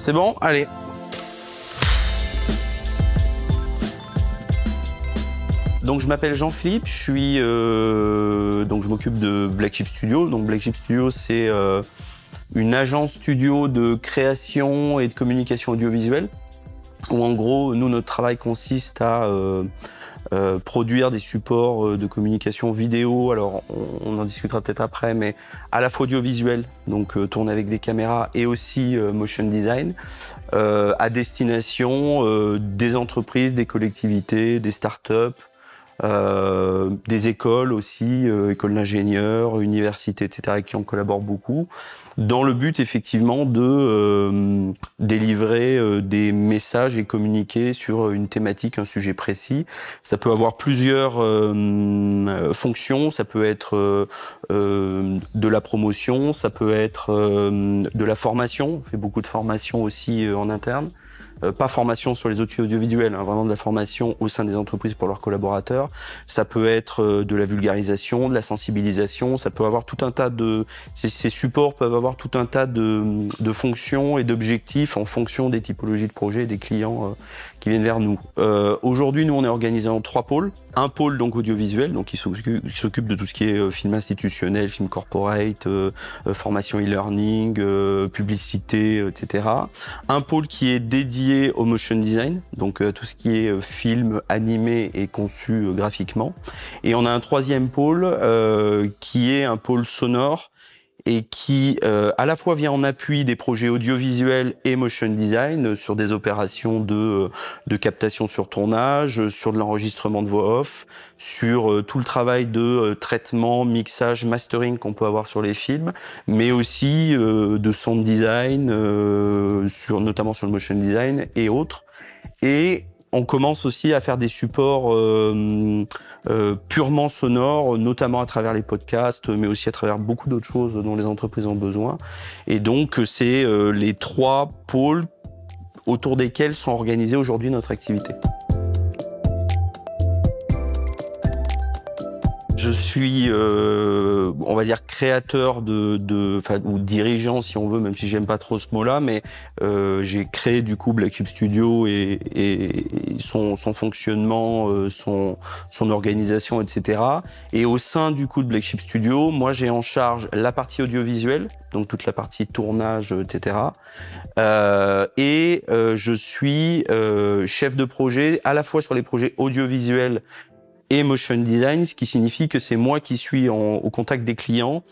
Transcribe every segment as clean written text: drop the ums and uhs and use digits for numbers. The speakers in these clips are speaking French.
C'est bon? Allez. Donc je m'appelle Jean-Philippe, donc je m'occupe de Black Sheep Studio. Donc Black Sheep Studio, c'est une agence studio de création et de communication audiovisuelle, où en gros, nous, notre travail consiste à produire des supports de communication vidéo. Alors, on en discutera peut-être après, mais à la fois audiovisuel, donc tourner avec des caméras, et aussi motion design, à destination des entreprises, des collectivités, des startups, des écoles aussi, écoles d'ingénieurs, universités, etc., avec qui on collabore beaucoup, dans le but effectivement de délivrer des messages et communiquer sur une thématique, un sujet précis. Ça peut avoir plusieurs fonctions, ça peut être de la promotion, ça peut être de la formation, on fait beaucoup de formation aussi en interne. Pas formation sur les outils audiovisuels, hein, vraiment de la formation au sein des entreprises pour leurs collaborateurs. Ça peut être de la vulgarisation, de la sensibilisation. Ça peut avoir tout un tas de... Ces supports peuvent avoir tout un tas de fonctions et d'objectifs en fonction des typologies de projets et des clients qui viennent vers nous. Aujourd'hui, nous, on est organisé en 3 pôles. Un pôle donc audiovisuel, donc qui s'occupe de tout ce qui est film institutionnel, film corporate, formation e-learning, publicité, etc. Un pôle qui est dédié au motion design, donc tout ce qui est film animé et conçu graphiquement. Et on a un 3e pôle qui est un pôle sonore et qui à la fois vient en appui des projets audiovisuels et motion design sur des opérations de captation sur tournage, sur de l'enregistrement de voix off, sur tout le travail de traitement, mixage, mastering qu'on peut avoir sur les films, mais aussi de sound design, notamment sur le motion design et autres. Et on commence aussi à faire des supports purement sonores, notamment à travers les podcasts, mais aussi à travers beaucoup d'autres choses dont les entreprises ont besoin. Et donc, c'est les 3 pôles autour desquels sont organisées aujourd'hui notre activité. Je suis, on va dire, créateur ou dirigeant, si on veut, même si j'aime pas trop ce mot-là, mais j'ai créé du coup Black Sheep Studio et son fonctionnement, son organisation, etc. Et au sein du coup de Black Sheep Studio, moi j'ai en charge la partie audiovisuelle, donc toute la partie tournage, etc. Je suis chef de projet à la fois sur les projets audiovisuels et motion design, ce qui signifie que c'est moi qui suis au contact des clients,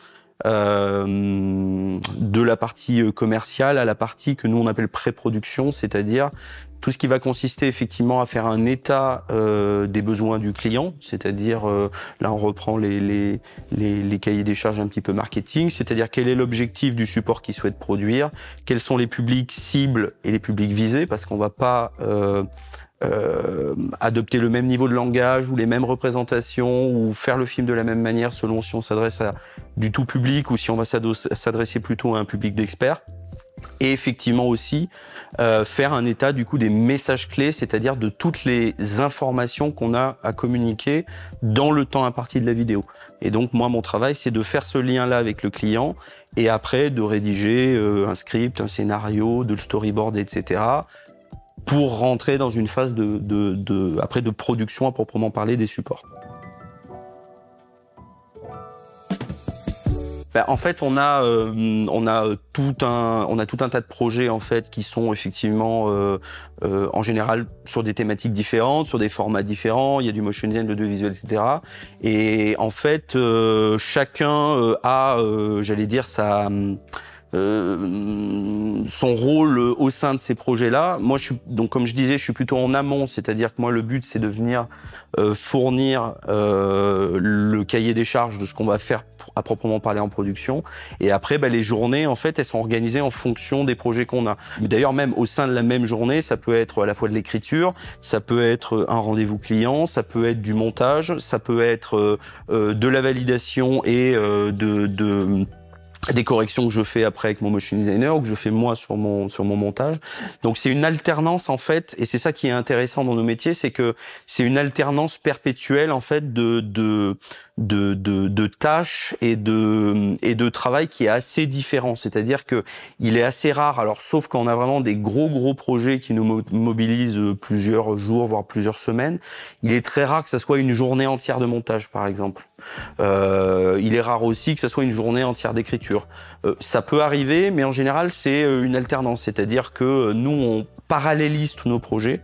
de la partie commerciale à la partie que nous on appelle pré-production, c'est-à-dire tout ce qui va consister effectivement à faire un état des besoins du client, c'est-à-dire là on reprend les cahiers des charges un petit peu marketing, c'est-à-dire quel est l'objectif du support qu'il souhaite produire, quels sont les publics cibles et les publics visés, parce qu'on va pas adopter le même niveau de langage ou les mêmes représentations ou faire le film de la même manière selon si on s'adresse à du tout public ou si on va s'adresser plutôt à un public d'experts. Et effectivement aussi faire un état du coup des messages clés, c'est-à-dire de toutes les informations qu'on a à communiquer dans le temps imparti de la vidéo. Et donc moi mon travail c'est de faire ce lien-là avec le client et après de rédiger un script, un scénario, de le storyboard, etc. pour rentrer dans une phase après de production à proprement parler des supports. Ben, en fait, on a tout un tas de projets en fait qui sont effectivement en général sur des thématiques différentes, sur des formats différents. Il y a du motion design, de l'audiovisuel, etc. Et en fait, chacun a, j'allais dire, son rôle au sein de ces projets-là. Moi, donc comme je disais, je suis plutôt en amont, c'est-à-dire que moi, le but, c'est de venir fournir le cahier des charges de ce qu'on va faire à proprement parler en production. Et après, les journées, en fait, elles sont organisées en fonction des projets qu'on a. D'ailleurs, même au sein de la même journée, ça peut être à la fois de l'écriture, ça peut être un rendez-vous client, ça peut être du montage, ça peut être de la validation et des corrections que je fais après avec mon motion designer ou que je fais moi sur mon montage. Donc c'est une alternance en fait, et c'est ça qui est intéressant dans nos métiers, c'est que c'est une alternance perpétuelle en fait de tâches et de travail qui est assez différent. C'est-à-dire que il est assez rare, alors sauf quand on a vraiment des gros projets qui nous mobilisent plusieurs jours voire plusieurs semaines, il est très rare que ça soit une journée entière de montage par exemple. Il est rare aussi que ça soit une journée entière d'écriture. Ça peut arriver, mais en général, c'est une alternance. C'est-à-dire que nous, on parallélise tous nos projets.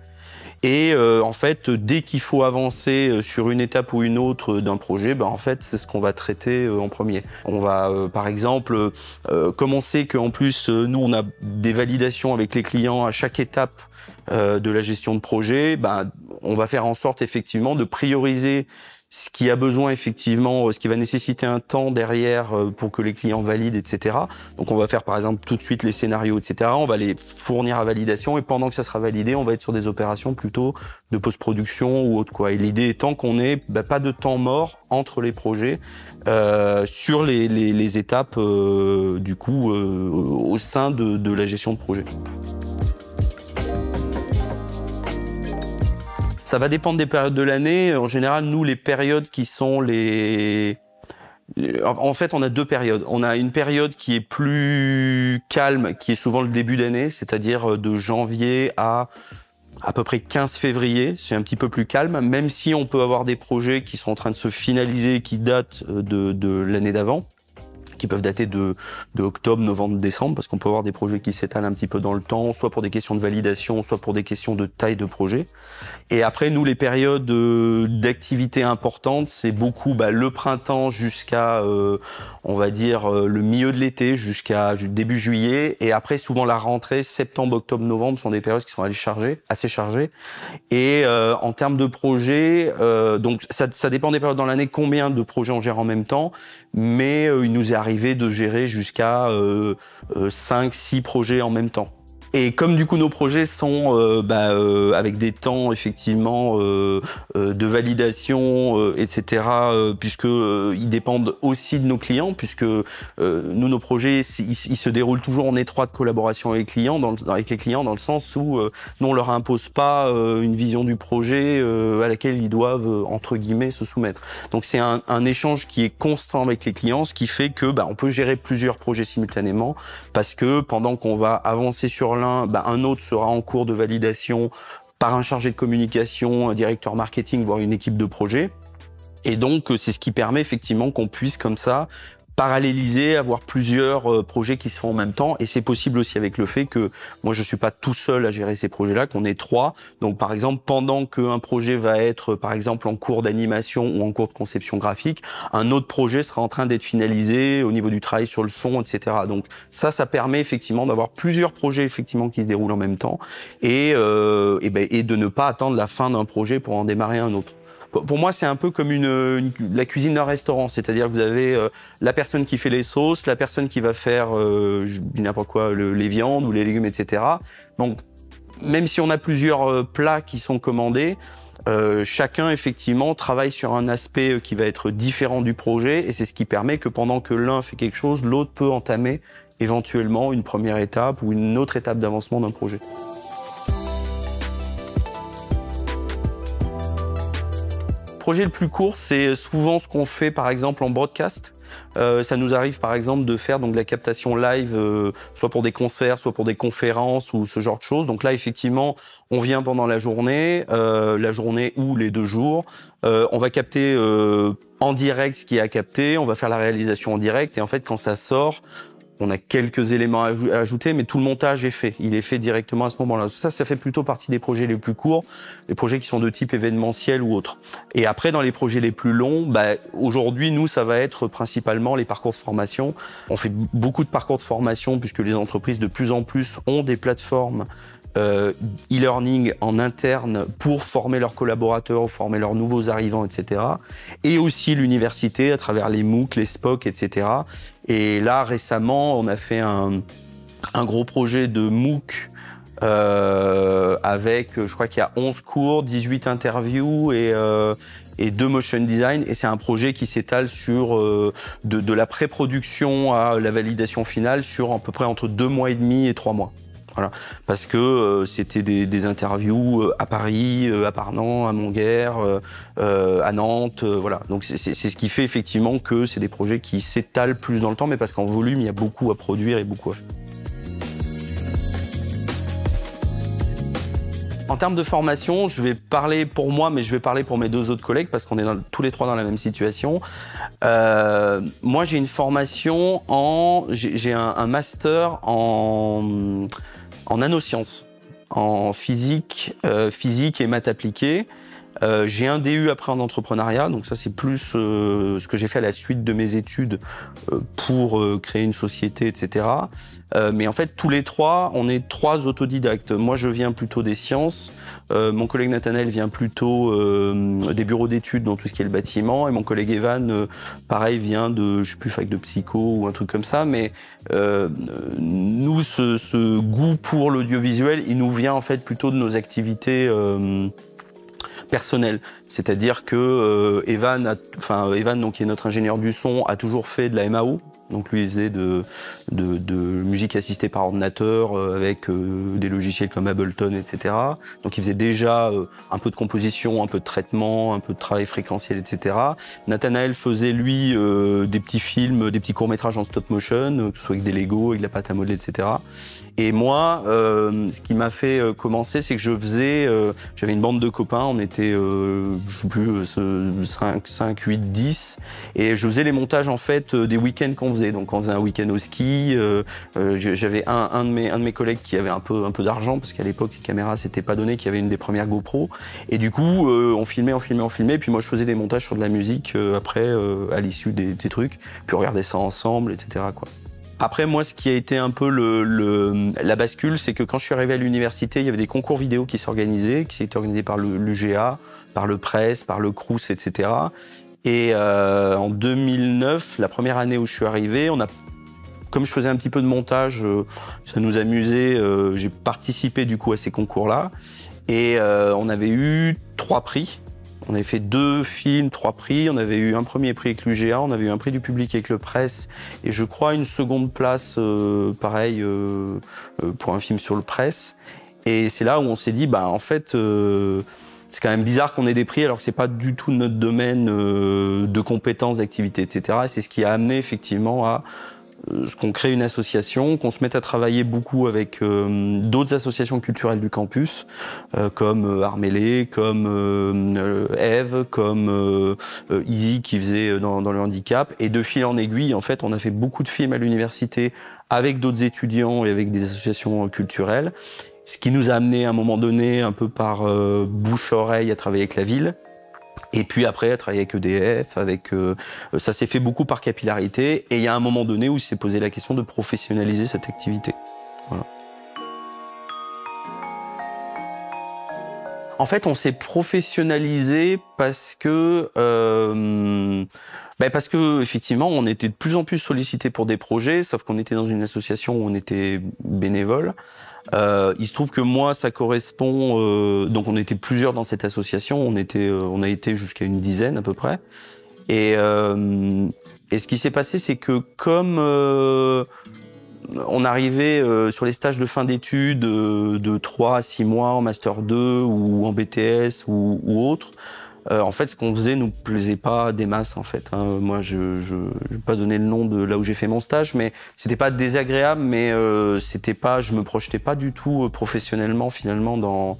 Et en fait, dès qu'il faut avancer sur une étape ou une autre d'un projet, ben, en fait, c'est ce qu'on va traiter en premier. On va, par exemple, comme on sait qu'en plus, nous, on a des validations avec les clients à chaque étape de la gestion de projet, ben, on va faire en sorte effectivement de prioriser ce qui a besoin effectivement, ce qui va nécessiter un temps derrière pour que les clients valident, etc. Donc on va faire par exemple tout de suite les scénarios, etc. On va les fournir à validation et pendant que ça sera validé, on va être sur des opérations plutôt de post-production ou autre quoi. Et l'idée étant qu'on ait pas de temps mort entre les projets sur les étapes du coup au sein de la gestion de projet. Ça va dépendre des périodes de l'année. En général, nous, les périodes qui sont En fait, on a deux périodes. On a une période qui est plus calme, qui est souvent le début d'année, c'est-à-dire de janvier à peu près 15 février. C'est un petit peu plus calme, même si on peut avoir des projets qui sont en train de se finaliser, qui datent de l'année d'avant, qui peuvent dater de octobre, novembre, décembre, parce qu'on peut avoir des projets qui s'étalent un petit peu dans le temps, soit pour des questions de validation, soit pour des questions de taille de projet. Et après, nous, les périodes d'activité importantes, c'est beaucoup le printemps jusqu'à, on va dire, le milieu de l'été, jusqu'à début juillet. Et après, souvent, la rentrée, septembre, octobre, novembre, sont des périodes qui sont assez chargées. Et en termes de projets, donc ça dépend des périodes dans l'année, combien de projets on gère en même temps, mais il nous est arrivé de gérer jusqu'à 5-6 projets en même temps. Et comme du coup nos projets sont avec des temps effectivement de validation, etc., puisque ils dépendent aussi de nos clients, puisque nous nos projets ils se déroulent toujours en étroite collaboration avec les clients, dans le sens où nous on leur impose pas une vision du projet à laquelle ils doivent entre guillemets se soumettre. Donc c'est un échange qui est constant avec les clients, ce qui fait que on peut gérer plusieurs projets simultanément, parce que pendant qu'on va avancer sur l'un, un autre sera en cours de validation par un chargé de communication, un directeur marketing, voire une équipe de projet. Et donc, c'est ce qui permet effectivement qu'on puisse comme ça paralléliser, avoir plusieurs projets qui se font en même temps. Et c'est possible aussi avec le fait que moi, je suis pas tout seul à gérer ces projets-là, qu'on est trois. Donc, par exemple, pendant qu'un projet va être, par exemple, en cours d'animation ou en cours de conception graphique, un autre projet sera en train d'être finalisé au niveau du travail sur le son, etc. Donc, ça permet effectivement d'avoir plusieurs projets effectivement qui se déroulent en même temps et de ne pas attendre la fin d'un projet pour en démarrer un autre. Pour moi, c'est un peu comme la cuisine d'un restaurant, c'est-à-dire que vous avez la personne qui fait les sauces, la personne qui va faire n'importe quoi, les viandes ou les légumes, etc. Donc, même si on a plusieurs plats qui sont commandés, chacun effectivement travaille sur un aspect qui va être différent du projet, et c'est ce qui permet que pendant que l'un fait quelque chose, l'autre peut entamer éventuellement une première étape ou une autre étape d'avancement d'un projet. Le projet le plus court, c'est souvent ce qu'on fait par exemple en broadcast. Ça nous arrive par exemple de faire donc de la captation live, soit pour des concerts, soit pour des conférences ou ce genre de choses. Donc là, effectivement, on vient pendant la journée ou les 2 jours. On va capter en direct ce qui est à capter, on va faire la réalisation en direct et en fait, quand ça sort, on a quelques éléments à ajouter, mais tout le montage est fait. Il est fait directement à ce moment-là. Ça fait plutôt partie des projets les plus courts, les projets qui sont de type événementiel ou autre. Et après, dans les projets les plus longs, aujourd'hui, nous, ça va être principalement les parcours de formation. On fait beaucoup de parcours de formation puisque les entreprises de plus en plus ont des plateformes e-learning en interne pour former leurs collaborateurs ou former leurs nouveaux arrivants, etc. Et aussi l'université à travers les MOOC, les SPOC, etc. Et là, récemment, on a fait un gros projet de MOOC avec, je crois qu'il y a 11 cours, 18 interviews et 2 motion design. Et c'est un projet qui s'étale sur de la pré-production à la validation finale sur à peu près entre 2 mois et demi et 3 mois. Voilà. Parce que c'était des interviews à Paris, à Parnant, à Montguer, à Nantes, voilà. Donc c'est ce qui fait effectivement que c'est des projets qui s'étalent plus dans le temps, mais parce qu'en volume, il y a beaucoup à produire et beaucoup à faire. En termes de formation, je vais parler pour moi, mais je vais parler pour mes 2 autres collègues parce qu'on est tous les 3 dans la même situation. Moi, j'ai une formation j'ai un master en nanosciences, en physique et maths appliquées. J'ai un DU après en entrepreneuriat, donc ça c'est plus ce que j'ai fait à la suite de mes études pour créer une société, etc. Mais en fait, tous les 3, on est 3 autodidactes. Moi, je viens plutôt des sciences, mon collègue Nathanaël vient plutôt des bureaux d'études dans tout ce qui est le bâtiment, et mon collègue Evan, pareil, vient de, je sais plus, fac de psycho ou un truc comme ça, mais nous, ce goût pour l'audiovisuel, il nous vient en fait plutôt de nos activités personnel, c'est-à-dire que Evan, donc qui est notre ingénieur du son, a toujours fait de la MAO. Donc lui, il faisait de musique assistée par ordinateur avec des logiciels comme Ableton, etc. Donc il faisait déjà un peu de composition, un peu de traitement, un peu de travail fréquentiel, etc. Nathanaël faisait lui des petits films, des petits courts-métrages en stop motion, que ce soit avec des Lego, avec de la pâte à modeler, etc. Et moi, ce qui m'a fait commencer, c'est que j'avais une bande de copains, on était, je sais plus, 5, 8, 10, et je faisais les montages en fait des week-ends qu'on faisait. Donc on faisait un week-end au ski, j'avais un de mes collègues qui avait un peu d'argent, parce qu'à l'époque les caméras s'étaient pas données, qui avait une des premières GoPro, et du coup on filmait, et puis moi je faisais des montages sur de la musique après, à l'issue des trucs, puis on regardait ça ensemble, etc. quoi. Après, moi, ce qui a été un peu la bascule, c'est que quand je suis arrivé à l'université, il y avait des concours vidéo qui s'organisaient, qui étaient organisés par l'UGA, par le Press, par le Crous, etc. Et en 2009, la première année où je suis arrivé, comme je faisais un petit peu de montage, ça nous amusait, j'ai participé du coup à ces concours-là. Et on avait eu 3 prix. On avait fait 2 films, 3 prix. On avait eu un premier prix avec l'UGA, on avait eu un prix du public avec le Press, et je crois une seconde place, pareil, pour un film sur le Press. Et c'est là où on s'est dit, bah en fait, c'est quand même bizarre qu'on ait des prix alors que c'est pas du tout notre domaine de compétences, d'activités, etc. Et c'est ce qui a amené effectivement à qu'on crée une association, qu'on se mette à travailler beaucoup avec d'autres associations culturelles du campus, comme Armélé, comme Eve, comme Easy qui faisait dans le handicap. Et de fil en aiguille, en fait, on a fait beaucoup de films à l'université avec d'autres étudiants et avec des associations culturelles. Ce qui nous a amené à un moment donné, un peu par bouche-oreille, à travailler avec la ville. Et puis après, à travailler avec EDF, ça s'est fait beaucoup par capillarité. Et il y a un moment donné où il s'est posé la question de professionnaliser cette activité. Voilà. En fait, on s'est professionnalisé parce que effectivement, on était de plus en plus sollicité pour des projets, sauf qu'on était dans une association où on était bénévole. Il se trouve que moi, ça correspond. Donc, on était plusieurs dans cette association. On a été jusqu'à une dizaine à peu près. Et ce qui s'est passé, c'est que comme on arrivait sur les stages de fin d'études de 3 à 6 mois en master 2 ou en BTS ou autre. En fait, ce qu'on faisait nous plaisait pas des masses, en fait. Hein. Moi, je vais pas donner le nom de là où j'ai fait mon stage, mais c'était pas désagréable, mais je me projetais pas du tout professionnellement, finalement, dans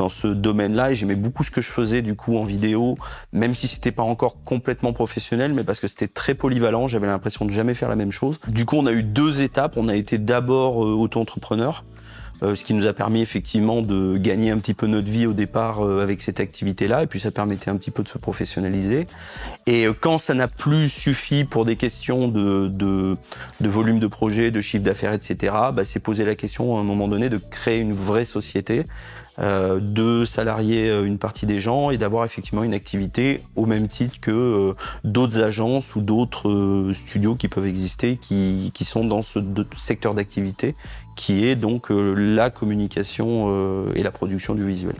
ce domaine-là. Et j'aimais beaucoup ce que je faisais, du coup, en vidéo, même si c'était pas encore complètement professionnel, mais parce que c'était très polyvalent. J'avais l'impression de jamais faire la même chose. Du coup, on a eu 2 étapes. On a été d'abord auto-entrepreneur. Ce qui nous a permis effectivement de gagner un petit peu notre vie au départ avec cette activité-là, et puis ça permettait un petit peu de se professionnaliser. Et quand ça n'a plus suffi pour des questions de volume de projet, de chiffre d'affaires, etc., c'est posé la question à un moment donné de créer une vraie société de salarier une partie des gens et d'avoir effectivement une activité au même titre que d'autres agences ou d'autres studios qui peuvent exister, qui sont dans ce secteur d'activité, qui est donc la communication et la production du visuel.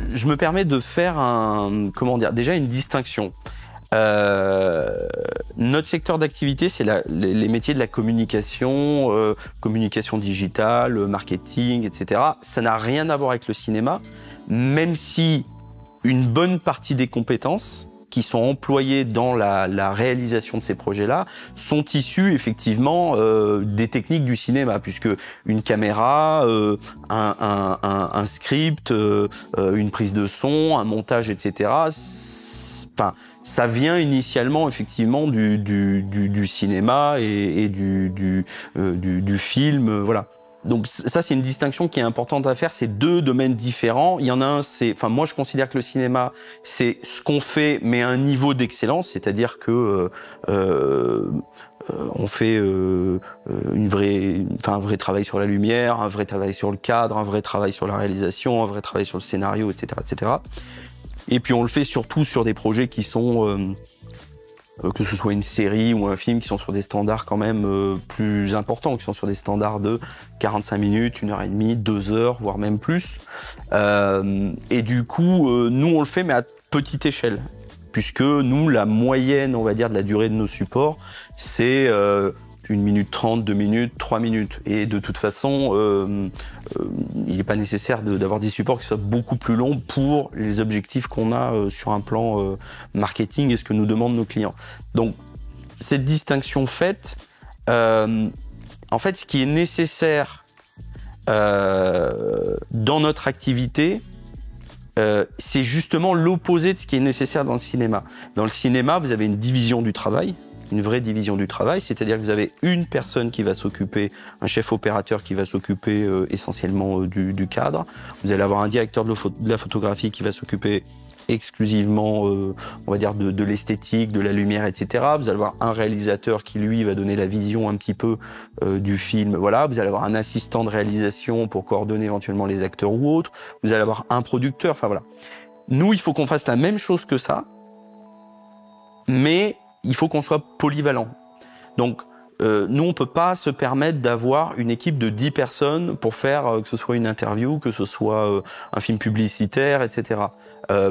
Je me permets de faire déjà une distinction. Notre secteur d'activité, c'est les métiers de la communication, communication digitale, marketing, etc. Ça n'a rien à voir avec le cinéma, même si une bonne partie des compétences qui sont employées dans la réalisation de ces projets-là sont issues effectivement des techniques du cinéma, puisque une caméra, un script, une prise de son, un montage, etc. Enfin, ça vient initialement effectivement du cinéma et du film, voilà. Donc ça, c'est une distinction qui est importante à faire. C'est deux domaines différents. Il y en a un, moi je considère que le cinéma, c'est ce qu'on fait, mais à un niveau d'excellence, c'est-à-dire que on fait un vrai travail sur la lumière, un vrai travail sur le cadre, un vrai travail sur la réalisation, un vrai travail sur le scénario, etc., etc. Et puis on le fait surtout sur des projets qui sont, que ce soit une série ou un film, qui sont sur des standards quand même plus importants, qui sont sur des standards de 45 minutes, 1h30, 2 heures, voire même plus. Et du coup, nous on le fait mais à petite échelle, puisque nous, la moyenne, on va dire, de la durée de nos supports, c'est 1 minute 30, 2 minutes, 3 minutes. Et de toute façon, il n'est pas nécessaire d'avoir des supports qui soient beaucoup plus longs pour les objectifs qu'on a sur un plan marketing et ce que nous demandent nos clients. Donc, cette distinction faite, en fait, ce qui est nécessaire dans notre activité, c'est justement l'opposé de ce qui est nécessaire dans le cinéma. Dans le cinéma, vous avez une division du travail, une vraie division du travail, c'est-à-dire que vous avez une personne qui va s'occuper, un chef opérateur qui va s'occuper essentiellement du cadre. Vous allez avoir un directeur de la photographie qui va s'occuper exclusivement, on va dire, de l'esthétique, de la lumière, etc. Vous allez avoir un réalisateur qui, lui, va donner la vision un petit peu du film. Voilà. Vous allez avoir un assistant de réalisation pour coordonner éventuellement les acteurs ou autres. Vous allez avoir un producteur. Enfin, voilà. Nous, il faut qu'on fasse la même chose que ça, mais il faut qu'on soit polyvalent. Donc, nous, on ne peut pas se permettre d'avoir une équipe de 10 personnes pour faire que ce soit une interview, que ce soit un film publicitaire, etc.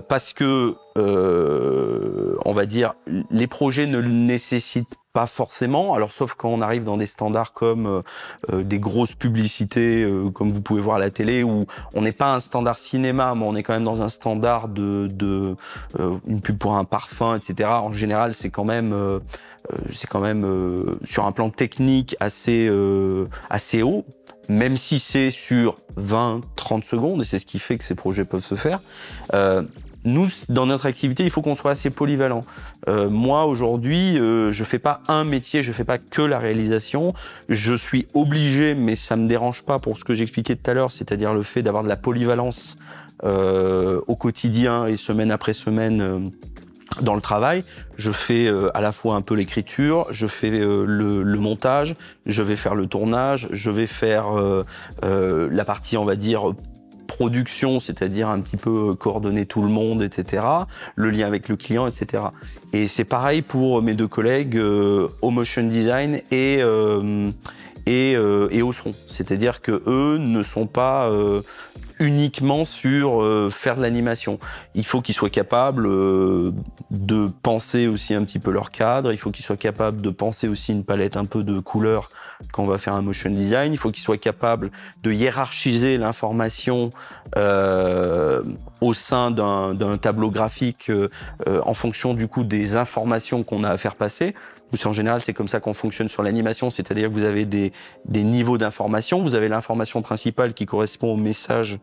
Parce que, on va dire, les projets ne le nécessitent pas forcément, alors sauf quand on arrive dans des standards comme des grosses publicités, comme vous pouvez voir à la télé, où on n'est pas un standard cinéma, mais on est quand même dans un standard une pub pour un parfum, etc. En général, c'est quand même sur un plan technique assez haut, même si c'est sur 20-30 secondes, et c'est ce qui fait que ces projets peuvent se faire. Nous, dans notre activité, il faut qu'on soit assez polyvalent. Moi, aujourd'hui, je fais pas un métier, je fais pas que la réalisation. Je suis obligé, mais ça me dérange pas pour ce que j'expliquais tout à l'heure, c'est-à-dire le fait d'avoir de la polyvalence au quotidien et semaine après semaine dans le travail. Je fais à la fois un peu l'écriture, je fais le montage, je vais faire le tournage, je vais faire la partie, on va dire, production, c'est-à-dire un petit peu coordonner tout le monde, etc. Le lien avec le client, etc. Et c'est pareil pour mes deux collègues au motion design et au son. C'est-à-dire que eux ne sont pas uniquement sur faire de l'animation. Il faut qu'ils soient capables de penser aussi un petit peu leur cadre, il faut qu'ils soient capables de penser aussi une palette un peu de couleurs quand on va faire un motion design, il faut qu'ils soient capables de hiérarchiser l'information au sein d'un tableau graphique en fonction du coup des informations qu'on a à faire passer. En général, c'est comme ça qu'on fonctionne sur l'animation, c'est-à-dire que vous avez des niveaux d'information. Vous avez l'information principale qui correspond au message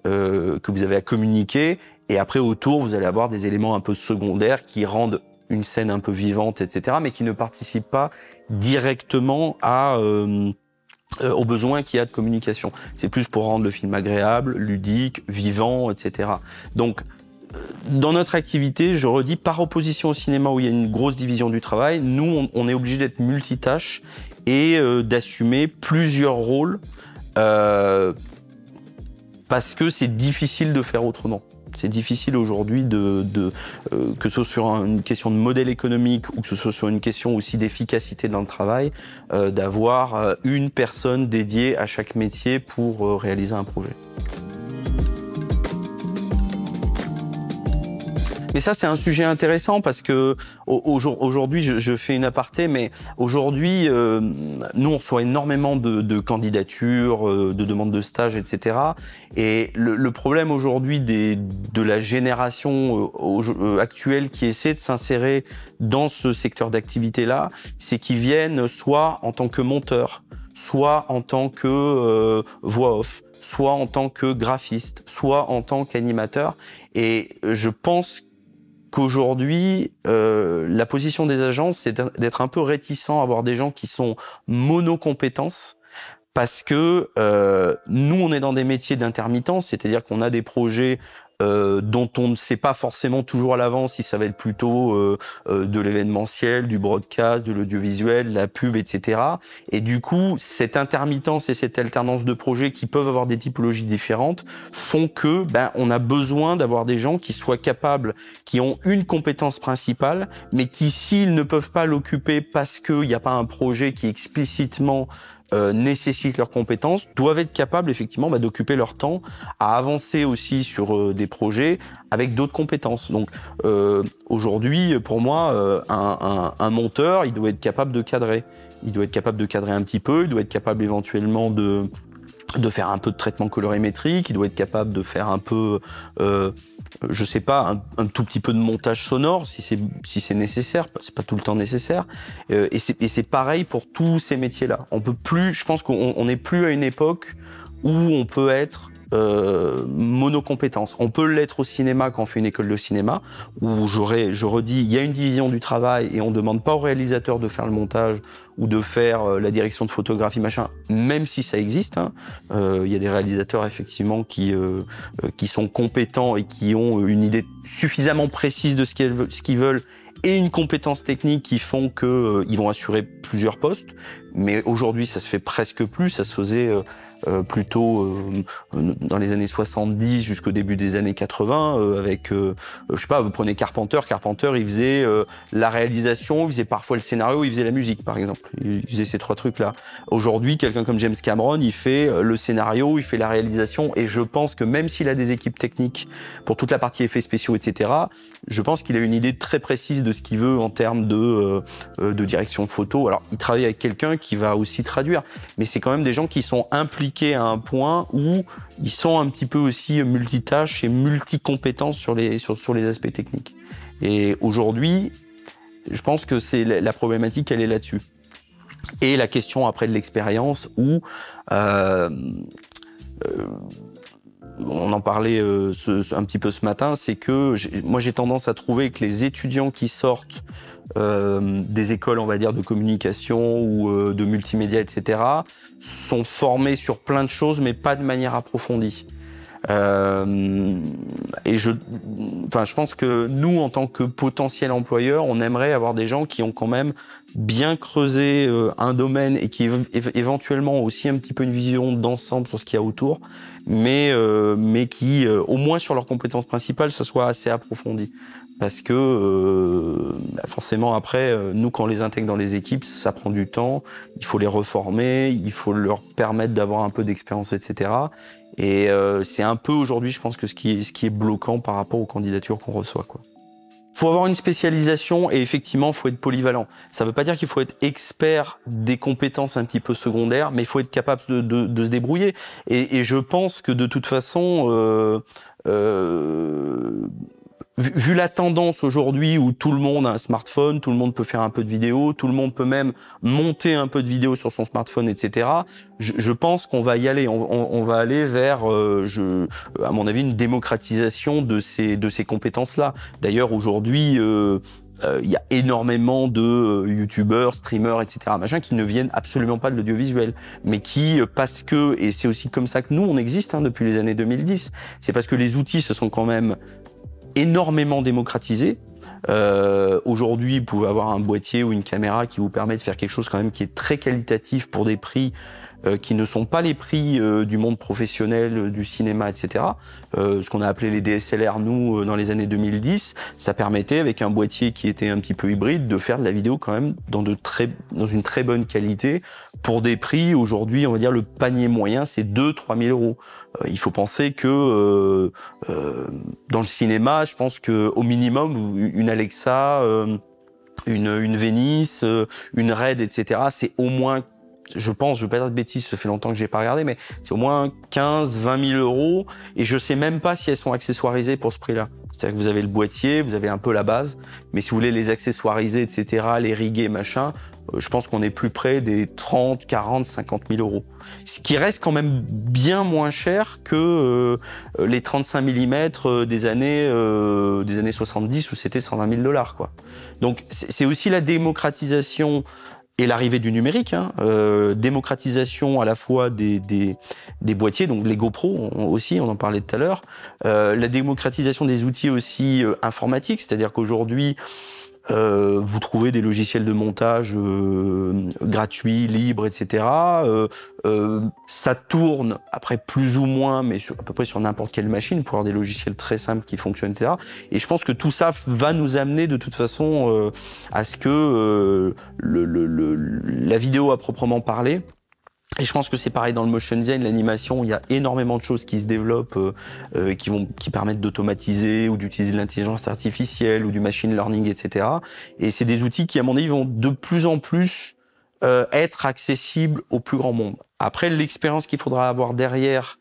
que vous avez à communiquer, et après autour, vous allez avoir des éléments un peu secondaires qui rendent une scène un peu vivante, etc., mais qui ne participent pas directement aux besoins qu'il y a de communication. C'est plus pour rendre le film agréable, ludique, vivant, etc. Donc, dans notre activité, je redis, par opposition au cinéma où il y a une grosse division du travail, nous, on est obligé d'être multitâche et d'assumer plusieurs rôles parce que c'est difficile de faire autrement. C'est difficile aujourd'hui que ce soit sur une question de modèle économique ou que ce soit sur une question aussi d'efficacité dans le travail, d'avoir une personne dédiée à chaque métier pour réaliser un projet. Mais ça, c'est un sujet intéressant parce que aujourd'hui, je fais une aparté, mais aujourd'hui, nous, on reçoit énormément de candidatures, de demandes de stage, etc. Et le problème aujourd'hui de la génération actuelle qui essaie de s'insérer dans ce secteur d'activité-là, c'est qu'ils viennent soit en tant que monteur, soit en tant que voix off, soit en tant que graphiste, soit en tant qu'animateur. Et je pense qu'aujourd'hui, la position des agences, c'est d'être un peu réticent à avoir des gens qui sont monocompétences, parce que nous, on est dans des métiers d'intermittence, c'est-à-dire qu'on a des projets dont on ne sait pas forcément toujours à l'avance si ça va être plutôt de l'événementiel, du broadcast, de l'audiovisuel, la pub, etc. Et du coup, cette intermittence et cette alternance de projets qui peuvent avoir des typologies différentes font que on a besoin d'avoir des gens qui soient capables, qui ont une compétence principale, mais qui, s'ils ne peuvent pas l'occuper parce qu'il n'y a pas un projet qui explicitement nécessitent leurs compétences, doivent être capables effectivement d'occuper leur temps à avancer aussi sur des projets avec d'autres compétences. Donc aujourd'hui, pour moi, un monteur, il doit être capable de cadrer. Il doit être capable de cadrer un petit peu, il doit être capable éventuellement de faire un peu de traitement colorimétrique, il doit être capable de faire un peu, je sais pas, un tout petit peu de montage sonore si c'est nécessaire, c'est pas tout le temps nécessaire. Et c'est pareil pour tous ces métiers-là. On peut plus, je pense qu'on n'est plus à une époque où on peut être monocompétence. On peut l'être au cinéma quand on fait une école de cinéma, où je redis, il y a une division du travail et on demande pas au réalisateur de faire le montage ou de faire la direction de photographie, machin, même si ça existe. Il y a des réalisateurs effectivement qui sont compétents et qui ont une idée suffisamment précise de ce qu'ils veulent et une compétence technique qui font que ils vont assurer plusieurs postes. Mais aujourd'hui, ça se fait presque plus. Ça se faisait plutôt dans les années 70 jusqu'au début des années 80 avec, je sais pas, vous prenez Carpenter, il faisait la réalisation, il faisait parfois le scénario, il faisait la musique, par exemple. Il faisait ces trois trucs-là. Aujourd'hui, quelqu'un comme James Cameron, il fait le scénario, il fait la réalisation, et je pense que même s'il a des équipes techniques pour toute la partie effets spéciaux, etc., je pense qu'il a une idée très précise de ce qu'il veut en termes de direction de photo. Alors, il travaille avec quelqu'un qui va aussi traduire, mais c'est quand même des gens qui sont impliqués à un point où ils sont un petit peu aussi multitâches et multicompétences sur les aspects techniques. Et aujourd'hui, je pense que c'est la problématique, elle est là-dessus. Et la question après de l'expérience où on en parlait un petit peu ce matin, c'est que moi j'ai tendance à trouver que les étudiants qui sortent des écoles, on va dire, de communication ou de multimédia, etc., sont formés sur plein de choses, mais pas de manière approfondie. Et je pense que nous, en tant que potentiel employeur, on aimerait avoir des gens qui ont quand même bien creusé un domaine et qui éventuellement ont aussi un petit peu une vision d'ensemble sur ce qu'il y a autour, mais qui, au moins sur leurs compétences principales, ça soit assez approfondi. Parce que forcément après, nous quand on les intègre dans les équipes, ça prend du temps, il faut les reformer, il faut leur permettre d'avoir un peu d'expérience, etc. Et c'est un peu aujourd'hui, je pense, que ce qui est bloquant par rapport aux candidatures qu'on reçoit, quoi. Faut avoir une spécialisation et effectivement, faut être polyvalent. Ça veut pas dire qu'il faut être expert des compétences un petit peu secondaires, mais il faut être capable de se débrouiller. Et je pense que de toute façon, vu la tendance aujourd'hui où tout le monde a un smartphone, tout le monde peut faire un peu de vidéo, tout le monde peut même monter un peu de vidéo sur son smartphone, etc. Je pense qu'on va y aller. On va aller vers, à mon avis, une démocratisation de ces compétences-là. D'ailleurs, aujourd'hui, il y a énormément de youtubeurs, streamers, etc., machin, qui ne viennent absolument pas de l'audiovisuel, mais qui, parce que, et c'est aussi comme ça que nous, on existe depuis les années 2010, c'est parce que les outils se sont quand même énormément démocratisés. Aujourd'hui, vous pouvez avoir un boîtier ou une caméra qui vous permet de faire quelque chose quand même qui est très qualitatif pour des prix qui ne sont pas les prix du monde professionnel, du cinéma, etc. Ce qu'on a appelé les DSLR, nous, dans les années 2010, ça permettait, avec un boîtier qui était un petit peu hybride, de faire de la vidéo quand même dans une très bonne qualité, pour des prix, aujourd'hui, on va dire, le panier moyen, c'est 2-3 000 euros. Il faut penser que dans le cinéma, je pense qu'au minimum, une Alexa, une Venice, une Red, etc., c'est au moins, je pense, je vais pas dire de bêtises, ça fait longtemps que j'ai pas regardé, mais c'est au moins 15-20 000 euros, et je sais même pas si elles sont accessoirisées pour ce prix-là. C'est-à-dire que vous avez le boîtier, vous avez un peu la base, mais si vous voulez les accessoiriser, etc., les riguer, machin, je pense qu'on est plus près des 30, 40, 50 000 euros. Ce qui reste quand même bien moins cher que les 35 mm des années 70 où c'était 120 000 $, quoi. Donc c'est aussi la démocratisation et l'arrivée du numérique, démocratisation à la fois des boîtiers, donc les GoPro aussi, on en parlait tout à l'heure, la démocratisation des outils aussi informatiques, c'est-à-dire qu'aujourd'hui, vous trouvez des logiciels de montage gratuits, libres, etc. Ça tourne, après plus ou moins, mais à peu près sur n'importe quelle machine, pour avoir des logiciels très simples qui fonctionnent, etc. Et je pense que tout ça va nous amener de toute façon à ce que la vidéo à proprement parler, et je pense que c'est pareil dans le motion design, l'animation, il y a énormément de choses qui se développent, qui permettent d'automatiser ou d'utiliser de l'intelligence artificielle ou du machine learning, etc. Et c'est des outils qui, à mon avis, vont de plus en plus être accessibles au plus grand monde. Après, l'expérience qu'il faudra avoir derrière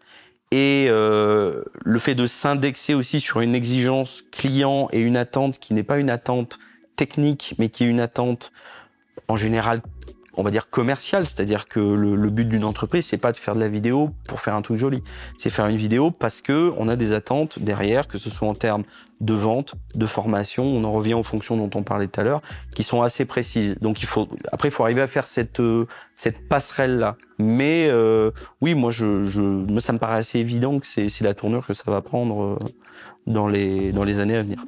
et le fait de s'indexer aussi sur une exigence client et une attente qui n'est pas une attente technique, mais qui est une attente en général, on va dire commercial, c'est-à-dire que le but d'une entreprise, c'est pas de faire de la vidéo pour faire un truc joli. C'est faire une vidéo parce que on a des attentes derrière, que ce soit en termes de vente, de formation, on en revient aux fonctions dont on parlait tout à l'heure, qui sont assez précises. Donc il faut arriver à faire cette passerelle-là. Mais oui, moi, ça me paraît assez évident que c'est la tournure que ça va prendre dans les années à venir.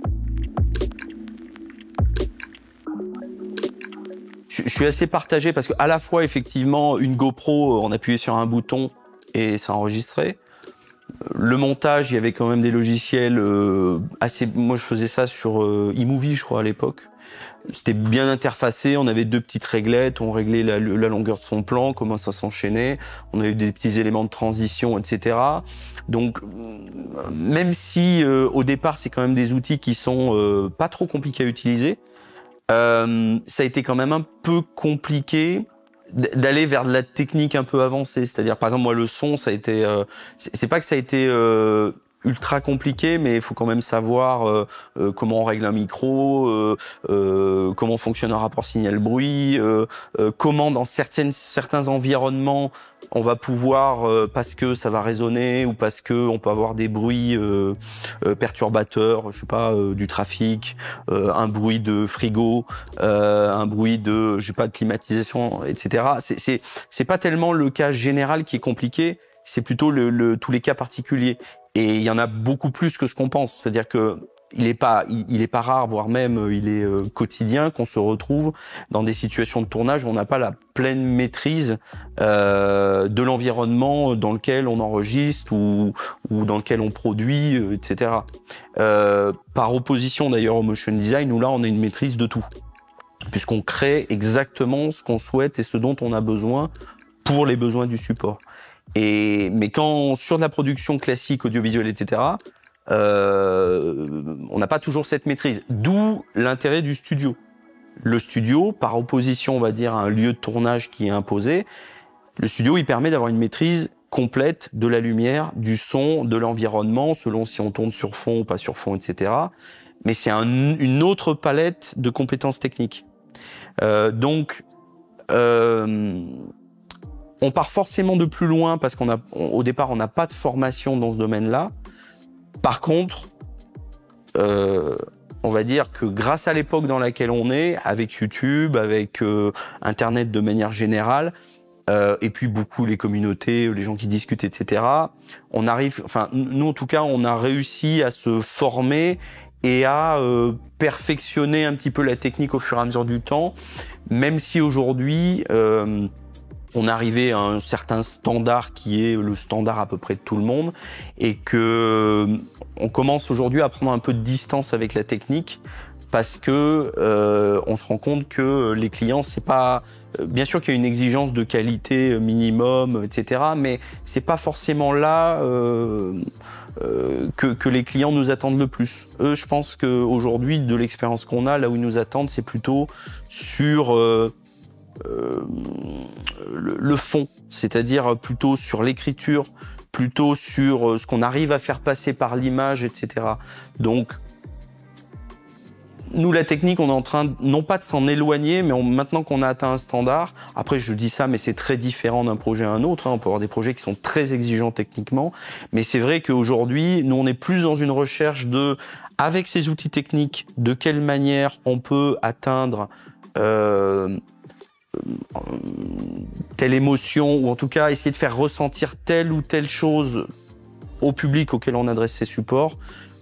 Je suis assez partagé parce que à la fois, effectivement, une GoPro, on appuyait sur un bouton et ça enregistrait. Le montage, il y avait quand même des logiciels assez... Moi, je faisais ça sur iMovie, je crois, à l'époque. C'était bien interfacé, on avait 2 petites réglettes, on réglait la longueur de son plan, comment ça s'enchaînait, on avait des petits éléments de transition, etc. Donc, même si au départ, c'est quand même des outils qui sont pas trop compliqués à utiliser, ça a été quand même un peu compliqué d'aller vers de la technique un peu avancée. C'est-à-dire, par exemple, moi, le son, ça a été... c'est pas que ça a été ultra compliqué, mais il faut quand même savoir comment on règle un micro, comment fonctionne un rapport signal-bruit, comment dans certains environnements on va pouvoir, parce que ça va résonner ou parce que on peut avoir des bruits perturbateurs, je sais pas, du trafic, un bruit de frigo, un bruit de, je sais pas, de climatisation, etc. C'est pas tellement le cas général qui est compliqué, c'est plutôt tous les cas particuliers. Et il y en a beaucoup plus que ce qu'on pense. C'est-à-dire que il est pas rare, voire même il est quotidien qu'on se retrouve dans des situations de tournage où on n'a pas la pleine maîtrise de l'environnement dans lequel on enregistre ou dans lequel on produit, etc. Par opposition d'ailleurs au motion design, où là on a une maîtrise de tout, puisqu'on crée exactement ce qu'on souhaite et ce dont on a besoin pour les besoins du support. Mais quand sur de la production classique, audiovisuelle, etc., on n'a pas toujours cette maîtrise. D'où l'intérêt du studio. Le studio, par opposition, on va dire, à un lieu de tournage qui est imposé, le studio, il permet d'avoir une maîtrise complète de la lumière, du son, de l'environnement, selon si on tourne sur fond ou pas sur fond, etc. Mais c'est une autre palette de compétences techniques. Donc, on part forcément de plus loin parce qu'au départ, on n'a pas de formation dans ce domaine-là. Par contre, on va dire que grâce à l'époque dans laquelle on est, avec YouTube, avec Internet de manière générale, et puis beaucoup les communautés, les gens qui discutent, etc., on arrive, enfin, nous en tout cas, on a réussi à se former et à perfectionner un petit peu la technique au fur et à mesure du temps, même si aujourd'hui on est arrivé à un certain standard qui est le standard à peu près de tout le monde, et que on commence aujourd'hui à prendre un peu de distance avec la technique, parce que on se rend compte que les clients, c'est pas... Bien sûr qu'il y a une exigence de qualité minimum, etc., mais c'est pas forcément là que les clients nous attendent le plus. Eux, je pense qu'aujourd'hui, de l'expérience qu'on a, là où ils nous attendent, c'est plutôt sur le fond, c'est-à-dire plutôt sur l'écriture, plutôt sur ce qu'on arrive à faire passer par l'image, etc. Donc, nous, la technique, on est en train, non pas de s'en éloigner, mais maintenant qu'on a atteint un standard, après je dis ça, mais c'est très différent d'un projet à un autre, hein. On peut avoir des projets qui sont très exigeants techniquement, mais c'est vrai qu'aujourd'hui, nous, on est plus dans une recherche de, avec ces outils techniques, de quelle manière on peut atteindre telle émotion, ou en tout cas essayer de faire ressentir telle ou telle chose au public auquel on adresse ces supports,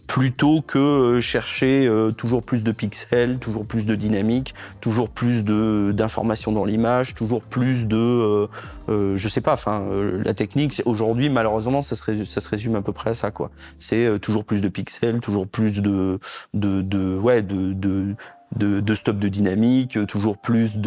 plutôt que chercher toujours plus de pixels, toujours plus de dynamique, toujours plus d'informations dans l'image, toujours plus de... je sais pas, enfin, la technique, aujourd'hui, malheureusement, ça se résume à peu près à ça, quoi. C'est toujours plus de pixels, toujours plus de stop de dynamique, toujours plus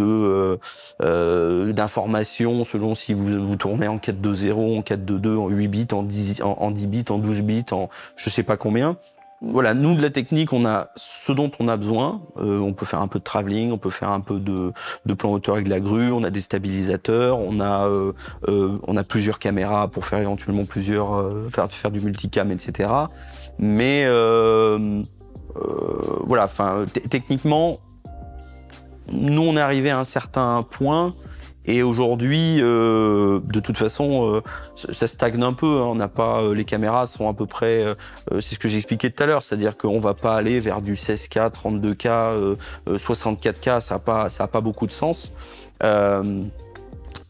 d'informations selon si vous tournez en 4.2.0, en 4.2.2, en 8 bits, en 10 bits, en 12 bits, en je sais pas combien. Voilà, nous, de la technique, on a ce dont on a besoin. On peut faire un peu de travelling, on peut faire un peu de plan hauteur avec la grue, on a des stabilisateurs, on a plusieurs caméras pour faire éventuellement faire du multicam, etc. Mais voilà, enfin, techniquement, nous, on est arrivé à un certain point, et aujourd'hui, de toute façon, ça stagne un peu, hein. On n'a pas, les caméras sont à peu près, c'est ce que j'expliquais tout à l'heure, c'est-à-dire qu'on va pas aller vers du 16K, 32K, 64K, ça a pas beaucoup de sens.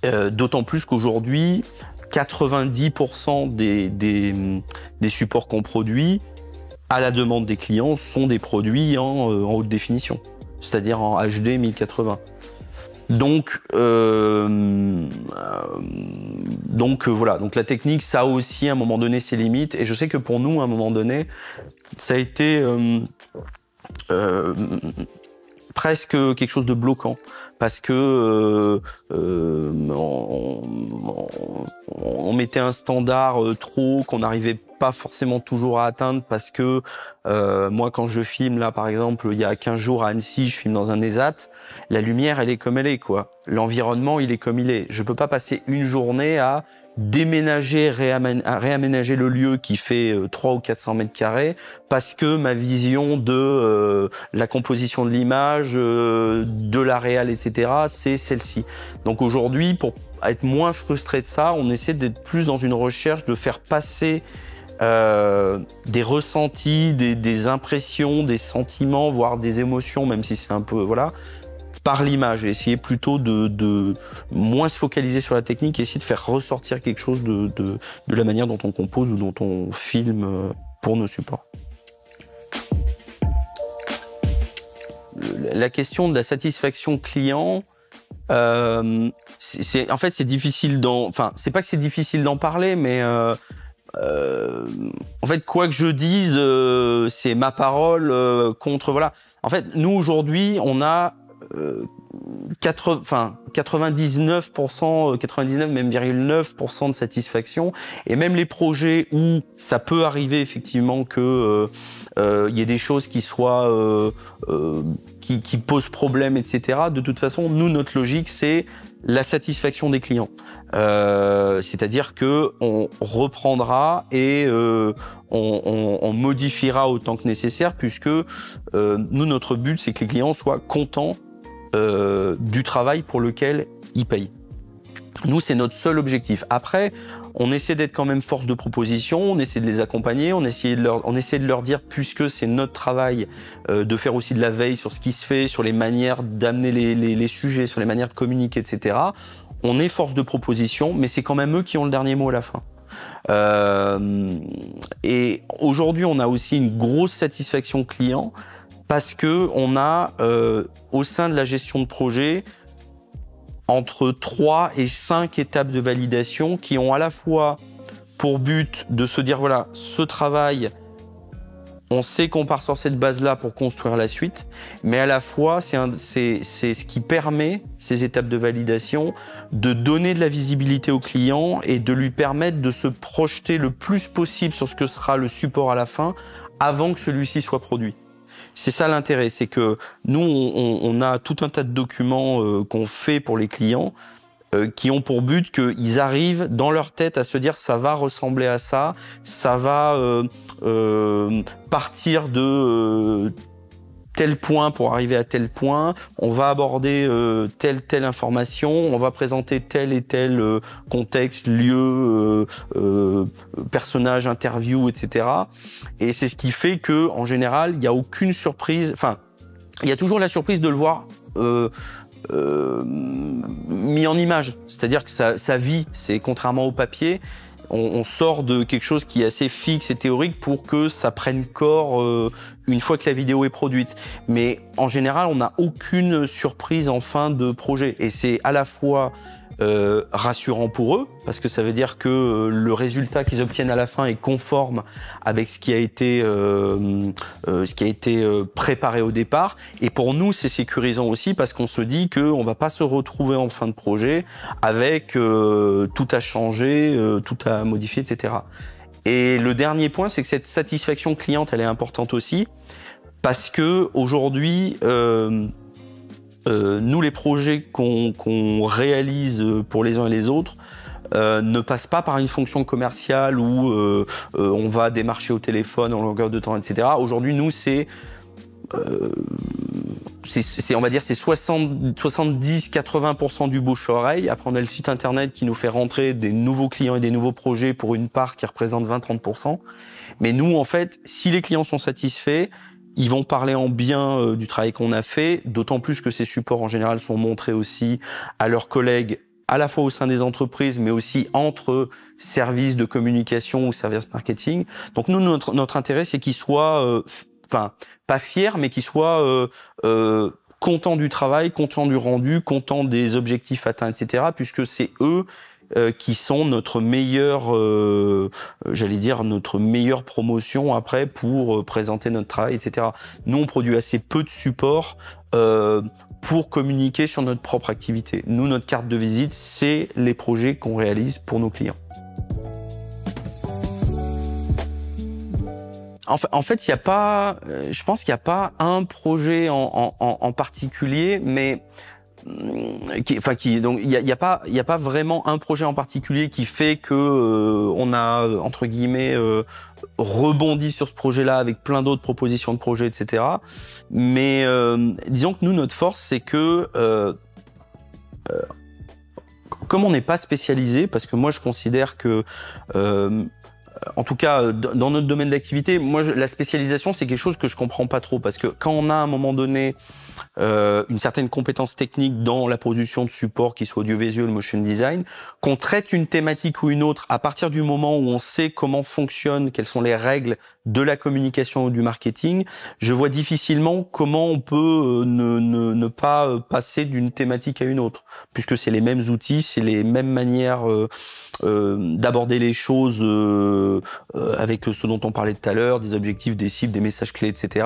D'autant plus qu'aujourd'hui, 90% des supports qu'on produit, à la demande des clients, sont des produits en haute définition, c'est-à-dire en HD 1080. Donc voilà, donc la technique, ça a aussi à un moment donné ses limites, et je sais que pour nous, à un moment donné, ça a été presque quelque chose de bloquant, parce que on mettait un standard trop qu'on n'arrivait pas forcément toujours à atteindre, parce que moi, quand je filme, là, par exemple, il y a 15 jours à Annecy, je filme dans un ESAT, la lumière, elle est comme elle est, quoi. L'environnement, il est comme il est. Je peux pas passer une journée à déménager, à réaménager le lieu qui fait 300 ou 400 mètres carrés, parce que ma vision de la composition de l'image, de la réal, etc., c'est celle-ci. Donc aujourd'hui, pour être moins frustré de ça, on essaie d'être plus dans une recherche de faire passer des ressentis, des impressions, des sentiments, voire des émotions, même si c'est un peu, voilà, par l'image, et essayer plutôt de moins se focaliser sur la technique, et essayer de faire ressortir quelque chose de la manière dont on compose ou dont on filme pour nos supports. La question de la satisfaction client, en fait, c'est difficile c'est pas que c'est difficile d'en parler, mais en fait, quoi que je dise, c'est ma parole contre, voilà. En fait, nous, aujourd'hui, on a 99%, 99 même 9% de satisfaction, et même les projets où ça peut arriver effectivement que y ait des choses qui soient qui posent problème, etc. De toute façon, nous, notre logique, c'est la satisfaction des clients. C'est-à-dire que on reprendra et on modifiera autant que nécessaire, puisque nous, notre but, c'est que les clients soient contents du travail pour lequel ils payent. Nous, c'est notre seul objectif. Après, on essaie d'être quand même force de proposition, on essaie de les accompagner, on essaie de leur dire, puisque c'est notre travail, de faire aussi de la veille sur ce qui se fait, sur les manières d'amener les sujets, sur les manières de communiquer, etc. On est force de proposition, mais c'est quand même eux qui ont le dernier mot à la fin. Et aujourd'hui, on a aussi une grosse satisfaction client parce que on a au sein de la gestion de projet entre 3 et 5 étapes de validation qui ont à la fois pour but de se dire voilà, ce travail, on sait qu'on part sur cette base-là pour construire la suite, mais à la fois, c'est ce qui permet, ces étapes de validation, de donner de la visibilité au client et de lui permettre de se projeter le plus possible sur ce que sera le support à la fin, avant que celui-ci soit produit. C'est ça l'intérêt, c'est que nous, on a tout un tas de documents qu'on fait pour les clients, qui ont pour but qu'ils arrivent dans leur tête à se dire ça va ressembler à ça, ça va partir de tel point pour arriver à tel point, on va aborder telle information, on va présenter tel et tel contexte, lieu, personnage, interview, etc. Et c'est ce qui fait que en général, il n'y a aucune surprise, enfin, il y a toujours la surprise de le voir mis en image, c'est-à-dire que ça vit, c'est contrairement au papier, on sort de quelque chose qui est assez fixe et théorique pour que ça prenne corps une fois que la vidéo est produite. Mais en général, on n'a aucune surprise en fin de projet et c'est à la fois rassurant pour eux, parce que ça veut dire que le résultat qu'ils obtiennent à la fin est conforme avec ce qui a été préparé au départ. Et pour nous, c'est sécurisant aussi parce qu'on se dit qu'on va pas se retrouver en fin de projet avec tout à changer, tout à modifier, etc. Et le dernier point, c'est que cette satisfaction cliente, elle est importante aussi parce que aujourd'hui, nous, les projets qu'on réalise pour les uns et les autres ne passent pas par une fonction commerciale où on va démarcher au téléphone en longueur de temps, etc. Aujourd'hui, nous, on va dire, c'est 70-80% du bouche-oreille. Après, on a le site internet qui nous fait rentrer des nouveaux clients et des nouveaux projets pour une part qui représente 20-30%. Mais nous, en fait, si les clients sont satisfaits, ils vont parler en bien du travail qu'on a fait, d'autant plus que ces supports en général sont montrés aussi à leurs collègues, à la fois au sein des entreprises, mais aussi entre services de communication ou services marketing. Donc nous, notre intérêt, c'est qu'ils soient, pas fiers, mais qu'ils soient contents du travail, contents du rendu, contents des objectifs atteints, etc., puisque c'est eux qui sont notre meilleure, j'allais dire, notre meilleure promotion après pour présenter notre travail, etc. Nous, on produit assez peu de supports pour communiquer sur notre propre activité. Nous, notre carte de visite, c'est les projets qu'on réalise pour nos clients. En fait, il y a pas, je pense qu'il n'y a pas un projet en particulier, mais donc il y a pas vraiment un projet en particulier qui fait que on a entre guillemets rebondi sur ce projet-là avec plein d'autres propositions de projets, etc. Mais disons que nous, notre force, c'est que comme on n'est pas spécialisé, parce que moi je considère que en tout cas, dans notre domaine d'activité, moi, la spécialisation, c'est quelque chose que je comprends pas trop, parce que quand on a à un moment donné une certaine compétence technique dans la production de support, qu'il soit audiovisuel, motion design, qu'on traite une thématique ou une autre à partir du moment où on sait comment fonctionne, quelles sont les règles de la communication ou du marketing, je vois difficilement comment on peut ne pas passer d'une thématique à une autre, puisque c'est les mêmes outils, c'est les mêmes manières d'aborder les choses avec ce dont on parlait tout à l'heure, des objectifs, des cibles, des messages clés, etc.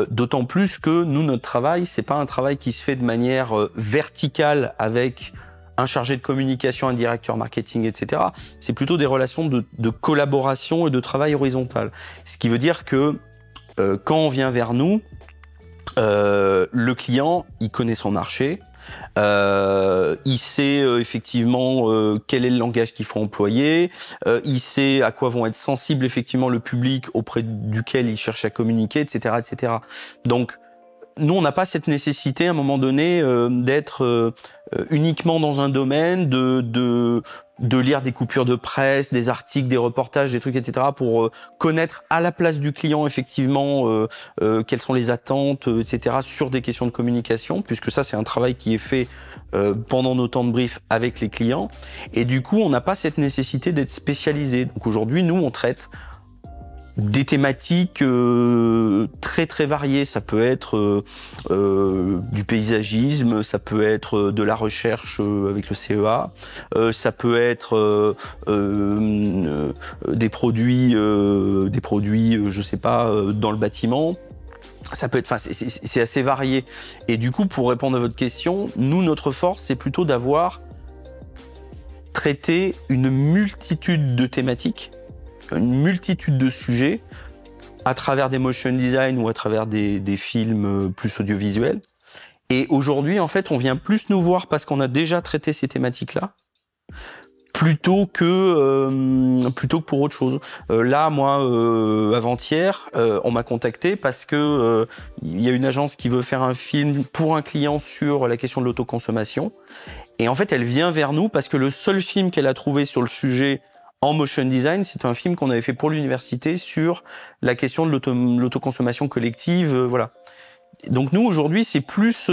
D'autant plus que nous, notre travail, c'est pas un travail qui se fait de manière verticale avec un chargé de communication, un directeur marketing, etc. C'est plutôt des relations de collaboration et de travail horizontal. Ce qui veut dire que quand on vient vers nous, le client, il connaît son marché, il sait effectivement quel est le langage qu'il faut employer, il sait à quoi vont être sensibles effectivement le public auprès duquel il cherche à communiquer, etc., etc. Donc nous, on n'a pas cette nécessité à un moment donné d'être uniquement dans un domaine, de de lire des coupures de presse, des articles, des reportages, des trucs, etc. pour connaître à la place du client effectivement quelles sont les attentes, etc. sur des questions de communication, puisque ça c'est un travail qui est fait pendant nos temps de brief avec les clients. Et du coup, on n'a pas cette nécessité d'être spécialisé. Donc aujourd'hui, nous, on traite des thématiques très très variées. Ça peut être du paysagisme, ça peut être de la recherche avec le CEA, ça peut être des produits, je sais pas, dans le bâtiment. Ça peut être, enfin, c'est assez varié. Et du coup, pour répondre à votre question, nous, notre force, c'est plutôt d'avoir traité une multitude de thématiques, une multitude de sujets à travers des motion design ou à travers des films plus audiovisuels. Et aujourd'hui, en fait, on vient plus nous voir parce qu'on a déjà traité ces thématiques-là, plutôt que pour autre chose. Là, moi, avant-hier, on m'a contacté parce que il y a une agence qui veut faire un film pour un client sur la question de l'autoconsommation. Et en fait, elle vient vers nous parce que le seul film qu'elle a trouvé sur le sujet en motion design, c'est un film qu'on avait fait pour l'université sur la question de l'autoconsommation collective, voilà. Donc nous, aujourd'hui, c'est plus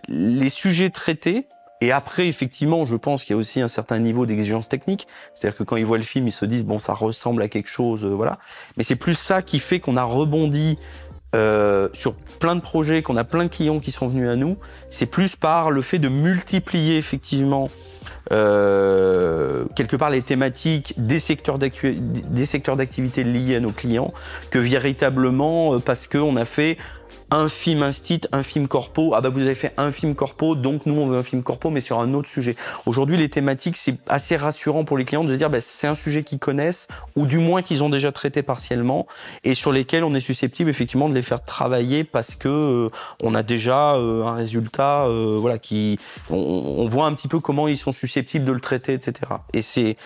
les sujets traités. Et après, effectivement, je pense qu'il y a aussi un certain niveau d'exigence technique. C'est-à-dire que quand ils voient le film, ils se disent, bon, ça ressemble à quelque chose, voilà. Mais c'est plus ça qui fait qu'on a rebondi sur plein de projets, qu'on a plein de clients qui sont venus à nous. C'est plus par le fait de multiplier, effectivement, quelque part les thématiques des secteurs d'activité liés à nos clients, que véritablement parce qu'on a fait un film instit, un film corpo. Ah bah vous avez fait un film corpo, donc nous on veut un film corpo, mais sur un autre sujet. Aujourd'hui, les thématiques, c'est assez rassurant pour les clients de se dire bah, c'est un sujet qu'ils connaissent, ou du moins qu'ils ont déjà traité partiellement, et sur lesquels on est susceptible effectivement de les faire travailler parce que on a déjà un résultat, voilà, on voit un petit peu comment ils sont susceptibles de le traiter, etc. Et c'est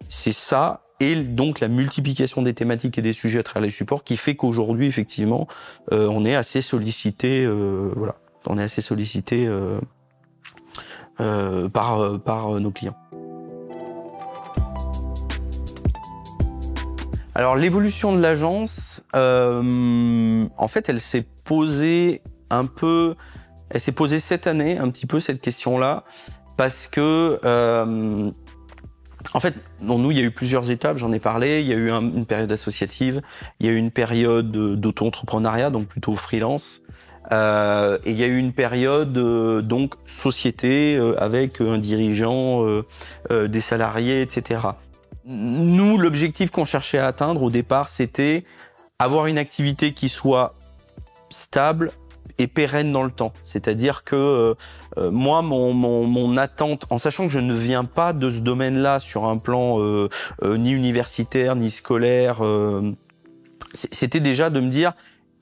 ça. Et donc la multiplication des thématiques et des sujets à travers les supports qui fait qu'aujourd'hui, effectivement, on est assez sollicité, voilà, on est assez sollicité par nos clients. Alors l'évolution de l'agence, en fait, elle s'est posée cette année, un petit peu cette question-là, parce que en fait, nous, il y a eu plusieurs étapes, j'en ai parlé. Il y a eu une période associative, il y a eu une période d'auto-entrepreneuriat, donc plutôt freelance. Et il y a eu une période donc société avec un dirigeant, des salariés, etc. Nous, l'objectif qu'on cherchait à atteindre au départ, c'était avoir une activité qui soit stable et pérenne dans le temps. C'est-à-dire que moi, mon attente, en sachant que je ne viens pas de ce domaine-là sur un plan ni universitaire, ni scolaire, c'était déjà de me dire,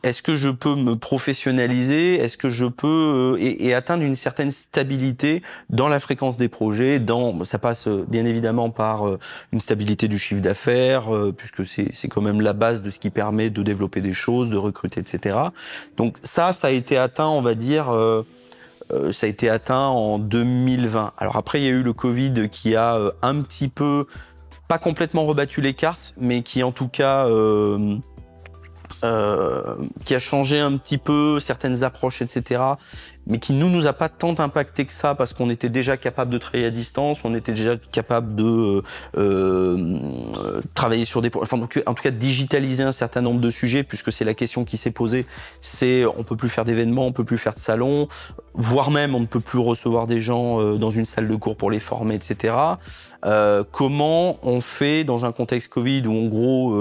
est-ce que je peux me professionnaliser? Est-ce que je peux et atteindre une certaine stabilité dans la fréquence des projets? Ça passe bien évidemment par une stabilité du chiffre d'affaires, puisque c'est quand même la base de ce qui permet de développer des choses, de recruter, etc. Donc ça a été atteint, on va dire, ça a été atteint en 2020. Alors après, il y a eu le Covid qui a un petit peu, pas complètement rebattu les cartes, mais qui en tout cas qui a changé un petit peu certaines approches, etc. Mais qui nous a pas tant impacté que ça parce qu'on était déjà capable de travailler à distance, on était déjà capable de travailler sur enfin, donc, en tout cas digitaliser un certain nombre de sujets, puisque c'est la question qui s'est posée, c'est on peut plus faire d'événements, on peut plus faire de salons, voire même on ne peut plus recevoir des gens dans une salle de cours pour les former, etc. Comment on fait dans un contexte Covid où en gros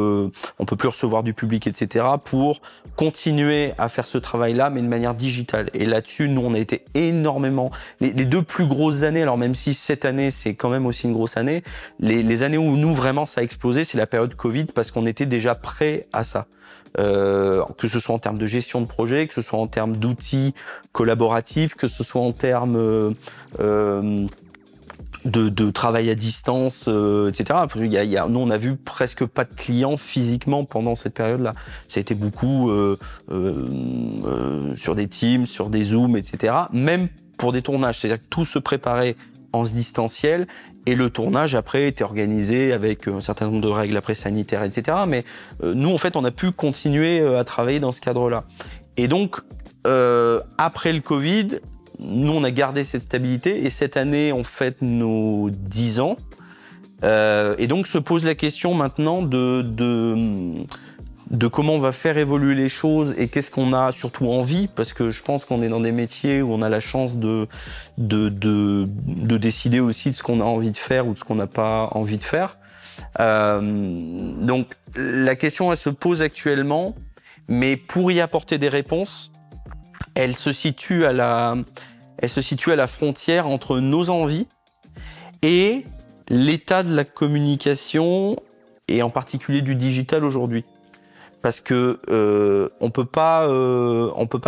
on peut plus recevoir du public, etc. pour continuer à faire ce travail-là, mais de manière digitale. Et là-dessus, nous, on a été énormément... Les 2 plus grosses années, alors même si cette année, c'est quand même aussi une grosse année, les années où nous, vraiment, ça a explosé, c'est la période Covid, parce qu'on était déjà prêt à ça. Que ce soit en termes de gestion de projet, que ce soit en termes d'outils collaboratifs, que ce soit en termes... de travail à distance, etc. Nous, on a vu presque pas de clients physiquement pendant cette période-là. Ça a été beaucoup sur des Teams, sur des Zooms, etc. Même pour des tournages. C'est-à-dire que tout se préparait en distanciel. Et le tournage, après, était organisé avec un certain nombre de règles après sanitaires, etc. Mais nous, en fait, on a pu continuer à travailler dans ce cadre-là. Et donc, après le Covid, nous, on a gardé cette stabilité. Et cette année, on fête nos 10 ans. Et donc, se pose la question maintenant de comment on va faire évoluer les choses et qu'est-ce qu'on a surtout envie, parce que je pense qu'on est dans des métiers où on a la chance de décider aussi de ce qu'on a envie de faire ou de ce qu'on n'a pas envie de faire. Donc la question, elle se pose actuellement, mais pour y apporter des réponses, elle se situe à la frontière entre nos envies et l'état de la communication et en particulier du digital aujourd'hui. Parce que on peut pas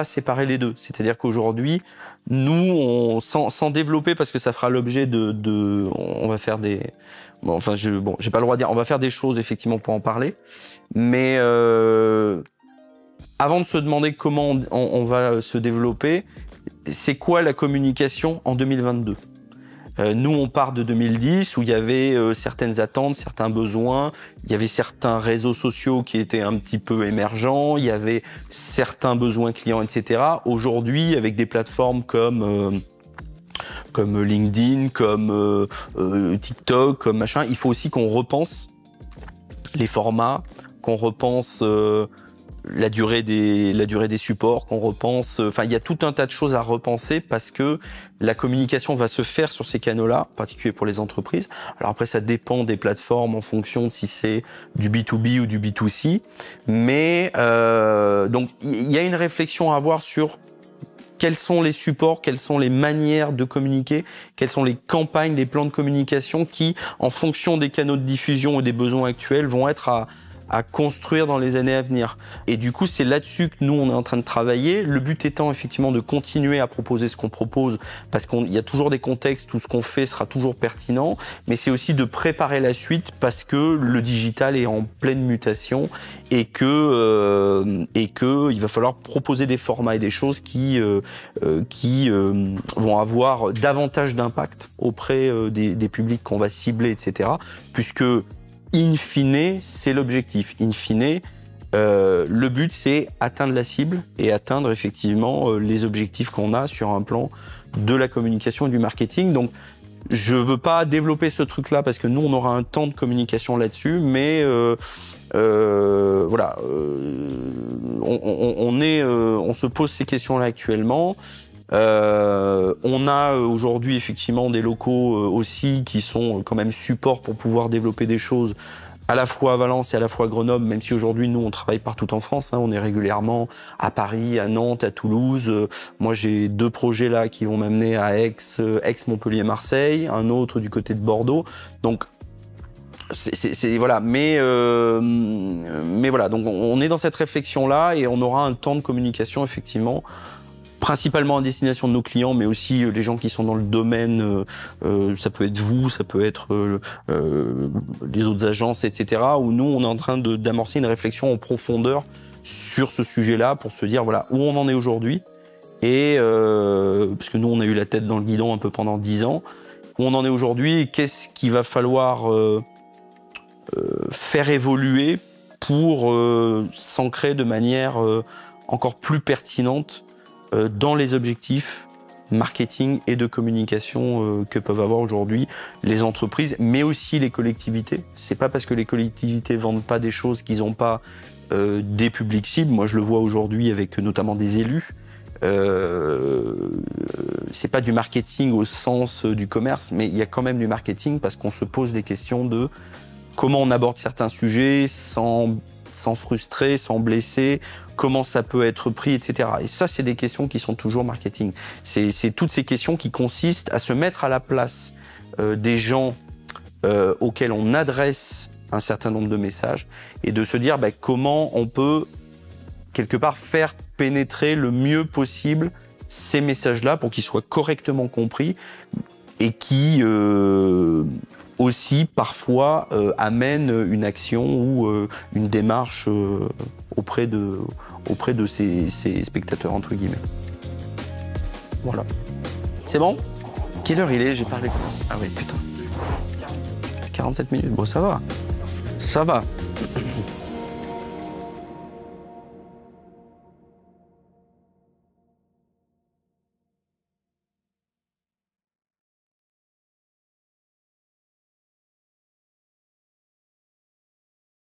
séparer les deux. C'est-à-dire qu'aujourd'hui, nous, sans développer, parce que ça fera l'objet on va faire des, j'ai pas le droit de dire, on va faire des choses effectivement pour en parler, mais avant de se demander comment on va se développer, c'est quoi la communication en 2022 ? Nous, on part de 2010 où il y avait certaines attentes, certains besoins, il y avait certains réseaux sociaux qui étaient un petit peu émergents, il y avait certains besoins clients, etc. Aujourd'hui, avec des plateformes comme LinkedIn, comme TikTok, comme machin, il faut aussi qu'on repense les formats, qu'on repense la durée des supports, qu'on repense. Enfin, il y a tout un tas de choses à repenser parce que la communication va se faire sur ces canaux-là, en particulier pour les entreprises. Alors après, ça dépend des plateformes en fonction de si c'est du B2B ou du B2C. Mais donc, il y a une réflexion à avoir sur quels sont les supports, quelles sont les manières de communiquer, quelles sont les campagnes, les plans de communication qui, en fonction des canaux de diffusion et des besoins actuels, vont être à construire dans les années à venir. Et du coup, c'est là-dessus que nous, on est en train de travailler. Le but étant effectivement de continuer à proposer ce qu'on propose, parce qu'il y a toujours des contextes où ce qu'on fait sera toujours pertinent, mais c'est aussi de préparer la suite parce que le digital est en pleine mutation et que il va falloir proposer des formats et des choses qui vont avoir davantage d'impact auprès des publics qu'on va cibler, etc. Puisque in fine, c'est l'objectif. In fine, le but, c'est atteindre la cible et atteindre effectivement les objectifs qu'on a sur un plan de la communication et du marketing. Donc, je veux pas développer ce truc-là parce que nous, on aura un temps de communication là-dessus, mais voilà, on se pose ces questions-là actuellement. On a aujourd'hui effectivement des locaux aussi qui sont quand même support pour pouvoir développer des choses à la fois à Valence et à la fois à Grenoble, même si aujourd'hui nous on travaille partout en France, hein, on est régulièrement à Paris, à Nantes, à Toulouse. Moi j'ai 2 projets là qui vont m'amener à Aix, Montpellier, Marseille, un autre du côté de Bordeaux. Donc c'est voilà, mais voilà, donc on est dans cette réflexion là et on aura un temps de communication effectivement, principalement à destination de nos clients, mais aussi les gens qui sont dans le domaine, ça peut être vous, ça peut être les autres agences, etc., où nous, on est en train d'amorcer une réflexion en profondeur sur ce sujet-là pour se dire, voilà, où on en est aujourd'hui, et parce que nous, on a eu la tête dans le guidon un peu pendant 10 ans, où on en est aujourd'hui, et qu'est-ce qu'il va falloir faire évoluer pour s'ancrer de manière encore plus pertinente dans les objectifs marketing et de communication que peuvent avoir aujourd'hui les entreprises, mais aussi les collectivités. C'est pas parce que les collectivités vendent pas des choses qu'ils n'ont pas des publics cibles. Moi, je le vois aujourd'hui avec notamment des élus. C'est pas du marketing au sens du commerce, mais il y a quand même du marketing parce qu'on se pose des questions de comment on aborde certains sujets sans frustrer, sans blesser, comment ça peut être pris, etc. Et ça, c'est des questions qui sont toujours marketing. C'est toutes ces questions qui consistent à se mettre à la place des gens auxquels on adresse un certain nombre de messages et de se dire comment on peut quelque part faire pénétrer le mieux possible ces messages-là pour qu'ils soient correctement compris et qui aussi parfois amène une action ou une démarche auprès de ces spectateurs entre guillemets. Voilà. C'est bon ? Quelle heure il est? J'ai parlé. Ah oui, putain. 47 minutes, bon ça va. Ça va.